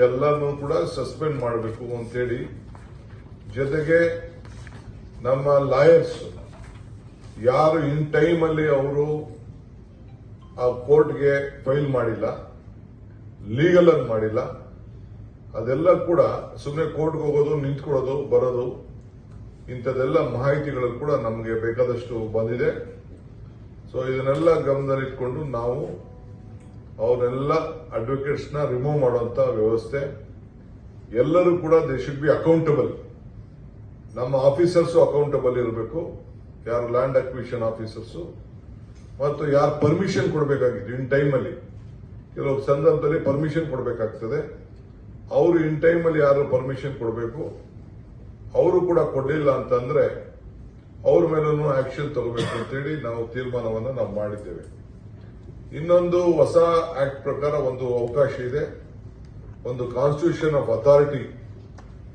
ಎಲ್ಲನೂ ಕೂಡ ಸಸ್ಪೆಂಡ್ ಮಾಡಬೇಕು ಅಂತೇಳಿ, ಜೊತೆಗೆ ನಮ್ಮ ಲಾಯರ್ಸ್ ಯಾರು ಇನ್ ಟೈಮ್ ಅಲ್ಲಿ ಅವರು ಆ ಕೋರ್ಟ್ಗೆ ಫೈಲ್ ಮಾಡಿಲ್ಲ, ಲೀಗಲ್ ಆಗಿ ಮಾಡಿಲ್ಲ, ಅದೆಲ್ಲ ಕೂಡ ಸುಮ್ಮನೆ ಕೋರ್ಟ್ಗೆ ಹೋಗೋದು, ನಿಂತ್ಕೊಳ್ಳೋದು, ಬರೋದು, ಇಂಥದೆಲ್ಲ ಮಾಹಿತಿಗಳು ಕೂಡ ನಮಗೆ ಬೇಕಾದಷ್ಟು ಬಂದಿದೆ. ಸೊ ಇದನ್ನೆಲ್ಲ ಗಮನದಲ್ಲಿಟ್ಕೊಂಡು ನಾವು ಅವರೆಲ್ಲ ಅಡ್ವೊಕೇಟ್ಸ್ ನ ರಿಮೂವ್ ಮಾಡುವಂತ ವ್ಯವಸ್ಥೆ, ಎಲ್ಲರೂ ಕೂಡ ದೇ ಶುಡ್ ಬಿ ಅಕೌಂಟಬಲ್. ನಮ್ಮ ಆಫೀಸರ್ಸ್ ಅಕೌಂಟಬಲ್ ಇರಬೇಕು, ಯಾರು ಲ್ಯಾಂಡ್ ಅಕ್ವಿಷನ್ ಆಫೀಸರ್ಸ್ ಮತ್ತು ಯಾರು ಪರ್ಮಿಷನ್ ಕೊಡಬೇಕಾಗಿತ್ತು ಇನ್ ಟೈಮ್ ಅಲ್ಲಿ, ಕೆಲವು ಸಂದರ್ಭದಲ್ಲಿ ಪರ್ಮಿಷನ್ ಕೊಡಬೇಕಾಗ್ತದೆ, ಅವರು ಇನ್ ಟೈಮ್ ಅಲ್ಲಿ ಯಾರು ಪರ್ಮಿಷನ್ ಕೊಡಬೇಕು, ಅವರು ಕೂಡ ಕೊಡಲಿಲ್ಲ ಅಂತಂದ್ರೆ ಅವ್ರ ಮೇಲೂ ಆಕ್ಷನ್ ತಗೋಬೇಕು ಅಂತೇಳಿ ನಾವು ತೀರ್ಮಾನವನ್ನು ನಾವು ಮಾಡಿದ್ದೇವೆ. ಇನ್ನೊಂದು ಹೊಸ ಆಕ್ಟ್ ಪ್ರಕಾರ ಒಂದು ಅವಕಾಶ ಇದೆ, ಒಂದು constitution of authority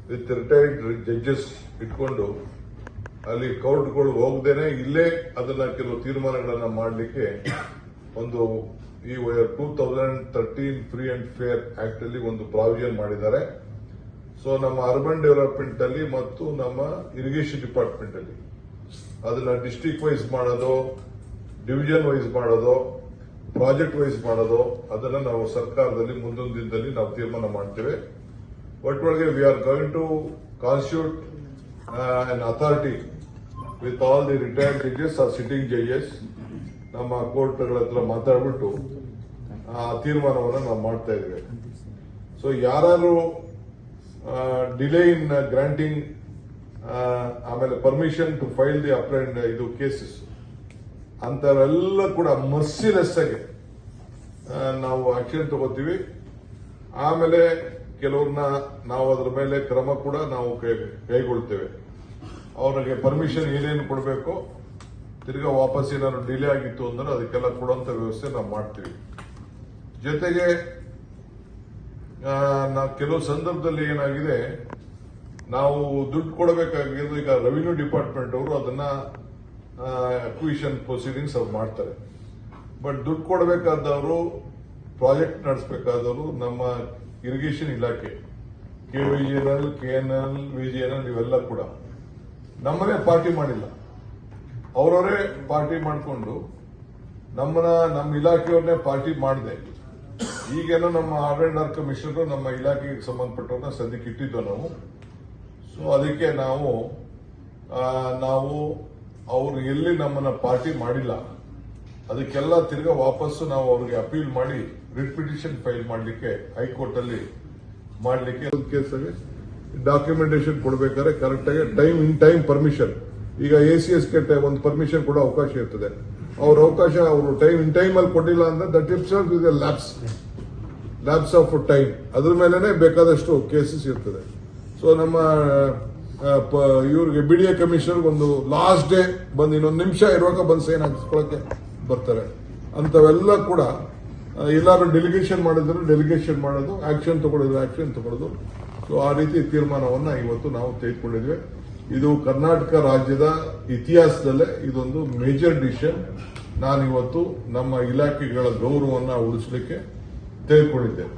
with retired judges ಇಟ್ಕೊಂಡು ಅಲ್ಲಿ ಕೋರ್ಟ್ಗಳು ಹೋಗದೇನೆ ಇಲ್ಲೇ ಅದನ್ನ ಕೆಲವು ತೀರ್ಮಾನಗಳನ್ನ ಮಾಡಲಿಕ್ಕೆ ಒಂದು ಈ 2013 ಫ್ರೀ ಅಂಡ್ ಫೇರ್ ಆಕ್ಟ್ ಅಲ್ಲಿ ಒಂದು ಪ್ರಾವಿಷನ್ ಮಾಡಿದ್ದಾರೆ. ಸೊ ನಮ್ಮ ಅರ್ಬನ್ ಡೆವಲಪ್ಮೆಂಟ್ ಅಲ್ಲಿ ಮತ್ತು ನಮ್ಮ ಇರಿಗೇಷನ್ ಡಿಪಾರ್ಟ್ಮೆಂಟ್ ಅಲ್ಲಿ ಅದನ್ನ ಡಿಸ್ಟ್ರಿಕ್ಟ್ ವೈಸ್ ಮಾಡೋದು, ಡಿವಿಷನ್ ವೈಸ್ ಮಾಡೋದು, ಪ್ರಾಜೆಕ್ಟ್ ವೈಸ್ ಮಾಡೋದು, ಅದನ್ನ ನಾವು ಸರ್ಕಾರದಲ್ಲಿ ಮುಂದೊಂದು ದಿನದಲ್ಲಿ ನಾವು ತೀರ್ಮಾನ ಮಾಡ್ತೇವೆ. ಒಟ್ಟೊಳಗೆ we are going to constitute an authority with all the retired judges or sitting judges. ನಮ್ಮ ಕೋರ್ಟ್ಗಳ ಹತ್ರ ಮಾತಾಡ್ಬಿಟ್ಟು ಆ ತೀರ್ಮಾನವನ್ನು ನಾವು ಮಾಡ್ತಾ ಇದ್ದೇವೆ. ಸೊ ಯಾರು ಡಿಲೇ ಇನ್ ಗ್ರಾಂಟಿಂಗ್, ಆಮೇಲೆ permission to file the applied ಇದು ಕೇಸಸ್, ಅಂತವೆಲ್ಲ ಕೂಡ ಮರ್ಸಿಲೆಸ್ ಆಗಿ ನಾವು ಆಕ್ಷನ್ ತಗೋತೀವಿ. ಆಮೇಲೆ ಕೆಲವ್ರನ್ನ ನಾವು ಅದರ ಮೇಲೆ ಕ್ರಮ ಕೂಡ ನಾವು ಕೈಗೊಳ್ತೇವೆ. ಅವರಿಗೆ ಪರ್ಮಿಷನ್ ಏನೇನು ಕೊಡಬೇಕು, ತಿರ್ಗಾ ವಾಪಸ್ ಏನಾದ್ರು ಡಿಲೇ ಆಗಿತ್ತು ಅಂದ್ರೆ ಅದಕ್ಕೆಲ್ಲ ಕೊಡುವಂತ ವ್ಯವಸ್ಥೆ ನಾವು ಮಾಡ್ತೀವಿ. ಜೊತೆಗೆ ನಾವು ಕೆಲವು ಸಂದರ್ಭದಲ್ಲಿ ಏನಾಗಿದೆ, ನಾವು ದುಡ್ಡು ಕೊಡಬೇಕಾಗಿದ್ದು, ಈಗ ರೆವಿನ್ಯೂ ಡಿಪಾರ್ಟ್ಮೆಂಟ್ ಅವರು ಅದನ್ನ ಅಕ್ವಿಷನ್ ಪ್ರೊಸೀಡಿಂಗ್ಸ್ ಅವ್ರು ಮಾಡ್ತಾರೆ. ಬಟ್ ದುಡ್ಡು ಕೊಡಬೇಕಾದವರು, ಪ್ರಾಜೆಕ್ಟ್ ನಡೆಸಬೇಕಾದವರು ನಮ್ಮ ಇರಿಗೇಷನ್ ಇಲಾಖೆ, KVGNL, KNL, VGNL ಇವೆಲ್ಲ ಕೂಡ ನಮ್ಮನ್ನೇ ಪಾರ್ಟಿ ಮಾಡಿಲ್ಲ, ಅವರವರೇ ಪಾರ್ಟಿ ಮಾಡಿಕೊಂಡು ನಮ್ಮ ಇಲಾಖೆಯವ್ರನ್ನೇ ಪಾರ್ಟಿ ಮಾಡಿದೆ. ಈಗೇನೋ ನಮ್ಮ R&R ಕಮಿಷನರ್ ನಮ್ಮ ಇಲಾಖೆಗೆ ಸಂಬಂಧಪಟ್ಟವ್ರನ್ನ ಸದ್ಯಕ್ಕೆ ಇಟ್ಟಿದ್ದು ನಾವು. ಸೊ ಅದಕ್ಕೆ ನಾವು ಅವರು ಎಲ್ಲಿ ನಮ್ಮನ್ನ ಪಾರ್ಟಿ ಮಾಡಿಲ್ಲ ಅದಕ್ಕೆಲ್ಲ ತಿರ್ಗಾ ವಾಪಸ್ಸು ನಾವು ಅವ್ರಿಗೆ ಅಪೀಲ್ ಮಾಡಿ ರಿಟ್ ಪಿಟಿಷನ್ ಫೈಲ್ ಮಾಡಲಿಕ್ಕೆ ಹೈಕೋರ್ಟ್ ಅಲ್ಲಿ ಮಾಡಲಿಕ್ಕೆ ಕೇಸಲ್ಲಿ ಡಾಕ್ಯುಮೆಂಟೇಶನ್ ಕೊಡಬೇಕಾದ್ರೆ ಕರೆಕ್ಟ್ ಆಗಿ ಇನ್ ಟೈಮ್ ಪರ್ಮಿಷನ್. ಈಗ ACS ಗೆ ಒಂದು ಪರ್ಮಿಷನ್ ಕೊಡೋ ಅವಕಾಶ ಇರ್ತದೆ, ಅವ್ರ ಅವಕಾಶ ಅವರು ಇನ್ ಟೈಮ್ ಅಲ್ಲಿ ಕೊಟ್ಟಿಲ್ಲ ಅಂದ್ರೆ that itself is A lapse of time. ಅದ್ರ ಮೇಲೆನೆ ಬೇಕಾದಷ್ಟು ಕೇಸಸ್ ಇರ್ತದೆ. ಸೊ ನಮ್ಮ ಇವ್ರಿಗೆ BDA ಕಮಿಷನರ್ ಒಂದು ಲಾಸ್ಟ್ ಡೇ ಬಂದು ಇನ್ನೊಂದು ನಿಮಿಷ ಇರುವಾಗ ಬಂದು ಸೈನ್ ಹಾಕಿಸ್ಕೊಳಕ್ಕೆ ಬರ್ತಾರೆ. ಅಂತವೆಲ್ಲ ಕೂಡ ಎಲ್ಲಾರು ಡೆಲಿಗೇಷನ್ ಮಾಡಿದ್ರೆ ಡೆಲಿಗೇಷನ್ ಮಾಡೋದು, ಆಕ್ಷನ್ ತಗೊಳ್ಳೋದು ಆಕ್ಷನ್ ತಗೊಳ್ಳೋದು. ಸೊ ಆ ರೀತಿ ತೀರ್ಮಾನವನ್ನ ಇವತ್ತು ನಾವು ತೆಗೆದುಕೊಂಡಿದ್ವಿ. ಇದು ಕರ್ನಾಟಕ ರಾಜ್ಯದ ಇತಿಹಾಸದಲ್ಲೇ ಇದೊಂದು ಮೇಜರ್ ಡಿಸಿಷನ್. ನಾನಿವತ್ತು ನಮ್ಮ ಇಲಾಖೆಗಳ ಗೌರವವನ್ನು ಉಳಿಸಲಿಕ್ಕೆ ತೆಗೆದುಕೊಂಡಿದ್ದೇನೆ.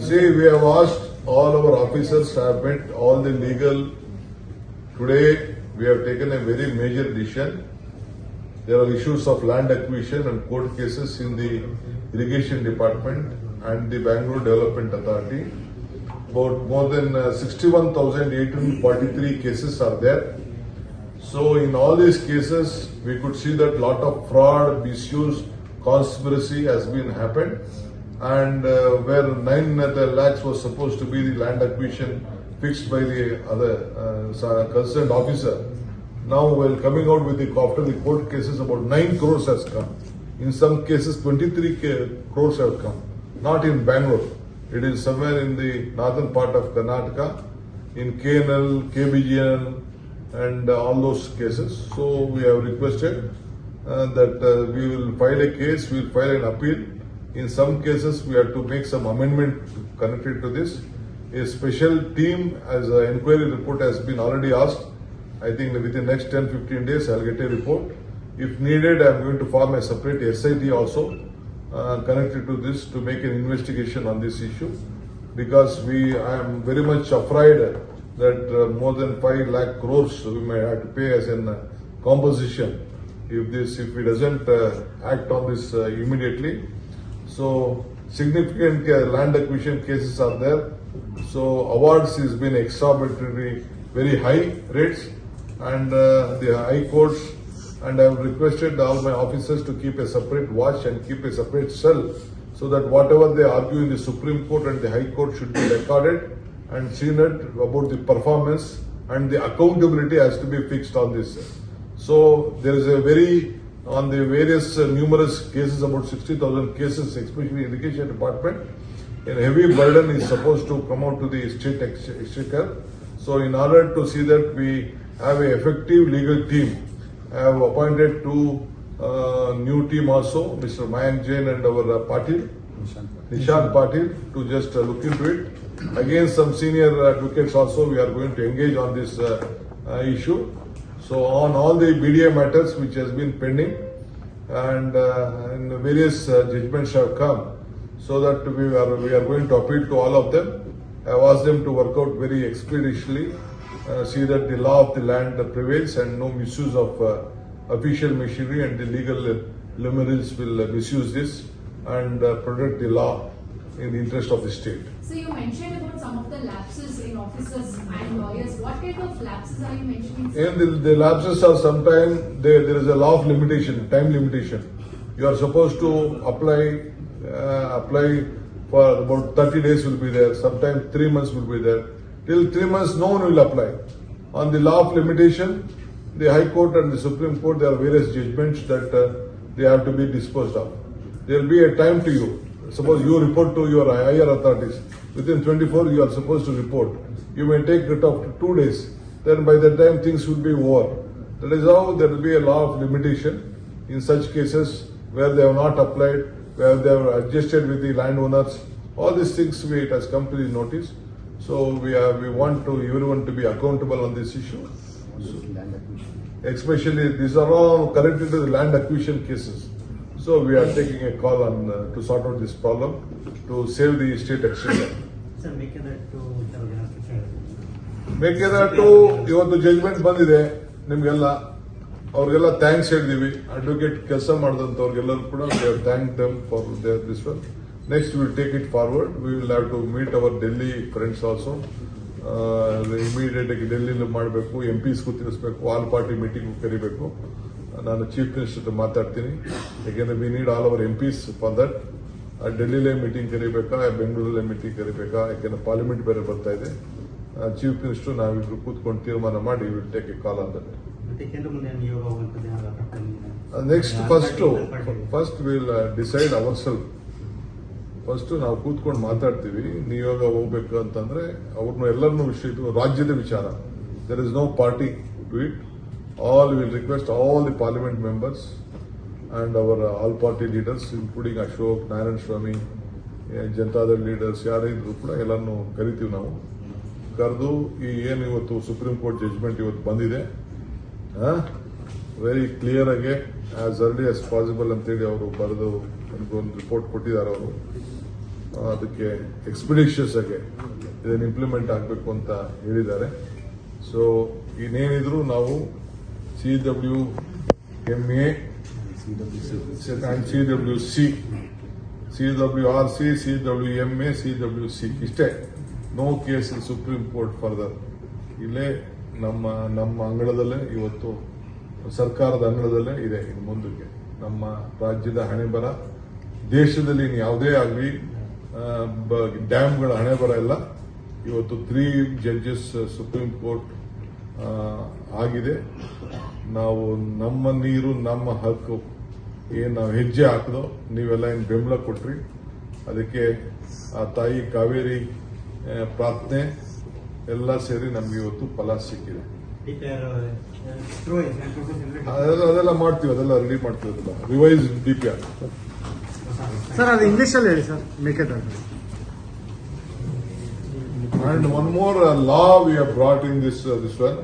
See, we have asked all our officers have met all the legal. Today, we have taken a very major decision. There are issues of land acquisition and court cases in the irrigation department and the Bangalore Development Authority. About more than 61,843 cases are there. So, in all these cases, we could see that lot of fraud, misuse, conspiracy has been happened, and where 9 lakhs was supposed to be the land acquisition fixed by the other concerned officer. Now, while coming out with after the court cases, about 9 crores has come. In some cases, 23 crores have come. Not in Bangalore. It is somewhere in the northern part of Karnataka, in KNL, KBGNL, and all those cases. So we have requested that we will file a case, we will file an appeal. In some cases, we have to make some amendment connected to this. A special team, as an inquiry report has been already asked. I think within the next 10-15 days, I'll get a report. If needed, I'm going to form a separate SIT also connected to this to make an investigation on this issue, because I am very much afraid that more than 5 lakh crores we may have to pay as a composition if he doesn't act on this immediately. So significant land acquisition cases are there. So awards has been exorbitantly very high rates, and the high courts, and I have requested all my officers to keep a separate watch and keep a separate cell, so that whatever they argue in the Supreme Court and the High Court should be recorded and seen about the performance, and the accountability has to be fixed on this. So there is on the various numerous cases, about 60,000 cases, especially in the education department, a heavy burden is supposed to come out to the state exchequer. So in order to see that we have an effective legal team, I have appointed 2 new team also, Mr. Mayank Jain and our Patil, Nishant Patil, to just look into it. Again, some senior advocates also we are going to engage on this issue. So on all the BDA matters which has been pending, and various judgments have come, so that we are going to appeal to all of them. I have asked them to work out very expeditiously, see that the law of the land prevails and no misuse of official machinery, and the legal luminaries will misuse this and protect the law in the interest of the state. So you mentioned about some of the lapses in officers and lawyers. What kind of lapses are you mentioning? And the lapses are sometimes there is a law of limitation, time limitation. You are supposed to apply for about 30 days will be there. Sometimes 3 months will be there. Till 3 months, no one will apply. On the law of limitation, the High Court and the Supreme Court, there are various judgments that they have to be disposed of. There will be a time to you. Suppose you report to your higher authorities. Within 24, you are supposed to report. You may take it up to 2 days. Then by that time, things will be over. That is how there will be a law of limitation in such cases where they have not applied, where they have adjusted with the landowners. All these things it has come to the notice. So we want everyone to be accountable on this issue. Especially these are all connected to the land acquisition cases. So we are taking a call on to sort out this problem to save the state exchequer. Sir, Mekedatu ಇವತ್ತು judgement ಬಂದಿದೆ ನಿಮ್ಗೆಲ್ಲ, ಅವ್ರಿಗೆಲ್ಲ thanks ಹೇಳಿದೀವಿ. Advocate ಕೆಲಸ ಮಾಡಿದಂಥವ್ರಿಗೆಲ್ಲರೂ ಕೂಡ thank dum for this one. Next, we will take it forward. We will have to meet our Delhi friends also. Immediately Delhi ಮಾಡಬೇಕು, MPs ಕೂತಿರಿಸಬೇಕು, all party meeting ಕರಿಬೇಕು. ನಾನು ಚೀಫ್ ಮಿನಿಸ್ಟರ್ ಮಾತಾಡ್ತೀನಿ. ಯಾಕೆಂದ್ರೆ we need all our MPs for that. ಡೆಲ್ಲಿಲೇ meeting ಕರಿಬೇಕಾ, ಬೆಂಗಳೂರಲ್ಲೇ meeting ಕರಿಬೇಕಾ, ಯಾಕೆಂದ್ರೆ ಪಾರ್ಲಿಮೆಂಟ್ ಬೇರೆ ಬರ್ತಾ ಇದೆ. ಚೀಫ್ ಮಿನಿಸ್ಟರ್ ನಾವಿಬ್ರು ಕೂತ್ಕೊಂಡು ತೀರ್ಮಾನ ಮಾಡಿ will take A call on that. Next first will decide our self. First ನಾವು ಕೂತ್ಕೊಂಡು ಮಾತಾಡ್ತೀವಿ. ನಿಯೋಗ ಹೋಗ್ಬೇಕು ಅಂತಂದ್ರೆ ಅವ್ರನ್ನ ಎಲ್ಲರನ್ನೂ ವಿಷಯ, ಇದು ರಾಜ್ಯದ ವಿಚಾರ. There is no party to it. All will request all the parliament members and our all party leaders, including Ashok, Narayan Swami, Janata Dal leaders ಯಾರೇ ಇದ್ರು ಕೂಡ ಎಲ್ಲಾನು ಕರಿತೀವಿ ನಾವು. ಕರೆದು ಈ ಏನು ಇವತ್ತು ಸುಪ್ರೀಂ ಕೋರ್ಟ್ ಜಡ್ಜ್ಮೆಂಟ್ ಇವತ್ತು ಬಂದಿದೆ, ವೆರಿ ಕ್ಲಿಯರ್ ಆಗಿ ಆಸ್ ಅರ್ಲಿ ಆಸ್ ಪಾಸಿಬಲ್ ಅಂತೇಳಿ ಅವರು ಬರೆದು ಒಂದು ರಿಪೋರ್ಟ್ ಕೊಟ್ಟಿದ್ದಾರೆ. ಅವರು ಅದಕ್ಕೆ ಎಕ್ಸ್ಪಿಡಿಷಿಯಸ್ ಆಗಿ ಇದನ್ನು ಇಂಪ್ಲಿಮೆಂಟ್ ಆಗಬೇಕು ಅಂತ ಹೇಳಿದ್ದಾರೆ. ಸೊ ಇನ್ನೇನಿದ್ರು ನಾವು CWMA and CWC, CWRC, CWMA, CWC ಇಷ್ಟೇ. No case in supreme court further. ಇಲ್ಲೇ ನಮ್ಮ ಅಂಗಳದಲ್ಲೇ ಇವತ್ತು ಸರ್ಕಾರದ ಅಂಗಳದಲ್ಲೇ ಇದೆ. ಇನ್ನು ಮುಂದಕ್ಕೆ ನಮ್ಮ ರಾಜ್ಯದ ಹಣೆ ಬರ, ದೇಶದಲ್ಲಿ ಇನ್ನು ಯಾವುದೇ ಆಗಲಿ ಡ್ಯಾಮ್ಗಳ ಹಣೆ ಬರ ಇಲ್ಲ. ಇವತ್ತು 3 ಜಡ್ಜಸ್ ಸುಪ್ರೀಂ ಕೋರ್ಟ್ ಆಗಿದೆ. ನಾವು ನಮ್ಮ ನೀರು ನಮ್ಮ ಹಕ್ಕು ಏನು ನಾವು ಹೆಜ್ಜೆ ಹಾಕಿದೋ ನೀವೆಲ್ಲ ಏನು ಬೆಂಬಲ ಕೊಟ್ರಿ, ಅದಕ್ಕೆ ಆ ತಾಯಿ ಕಾವೇರಿ ಪ್ರಾರ್ಥನೆ ಎಲ್ಲ ಸೇರಿ ನಮ್ಗೆ ಇವತ್ತು ಫಲ ಸಿಕ್ಕಿದೆ. ಅದೆಲ್ಲ ಮಾಡ್ತೀವಿ, ಅದೆಲ್ಲ ರೆಡಿ ಮಾಡ್ತೀವಿ, ಅದೆಲ್ಲ ರಿವೈಸ್ DPR. ಸರ್ ಅದು ಇಂಗ್ಲಿಷಲ್ಲಿ ಹೇಳಿ sir, Mekedatu. And one more law we have brought in this one.